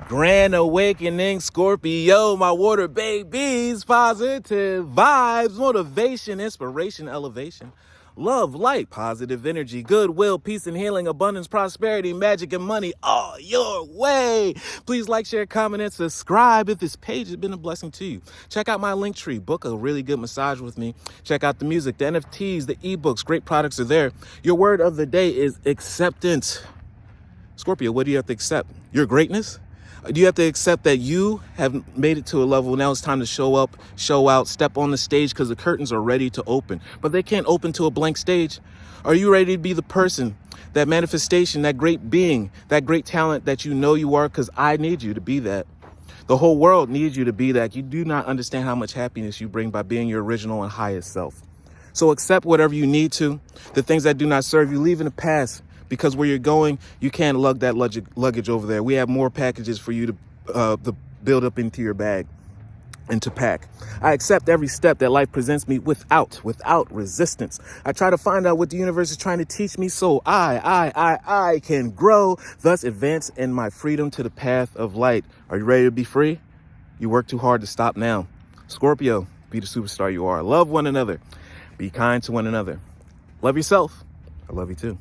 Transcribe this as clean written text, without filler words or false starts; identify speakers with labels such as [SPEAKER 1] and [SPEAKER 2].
[SPEAKER 1] Grand awakening, Scorpio, my water babies, positive vibes, motivation, inspiration, elevation, love, light, positive energy, goodwill, peace and healing, abundance, prosperity, magic and money all your way. Please like, share, comment, and subscribe if this page has been a blessing to you. Check out my LinkTree, book a really good massage with me. Check out the music, the NFTs, the ebooks, great products are there. Your word of the day is acceptance. Scorpio, what do you have to accept? Your greatness? Do you have to accept that you have made it to a level? Now it's time to show up, show out, step on the stage because the curtains are ready to open. But they can't open to a blank stage. Are you ready to be the person, that manifestation, that great being, that great talent that you know you are? Because I need you to be that. The whole world needs you to be that. You do not understand how much happiness you bring by being your original and highest self. So accept whatever you need to. The things that do not serve you, leave in the past. Because where you're going, you can't lug that luggage over there. We have more packages for you to build up into your bag and to pack. I accept every step that life presents me without resistance. I try to find out what the universe is trying to teach me so I can grow, thus advance in my freedom to the path of light. Are you ready to be free? You work too hard to stop now. Scorpio, be the superstar you are. Love one another. Be kind to one another. Love yourself. I love you too.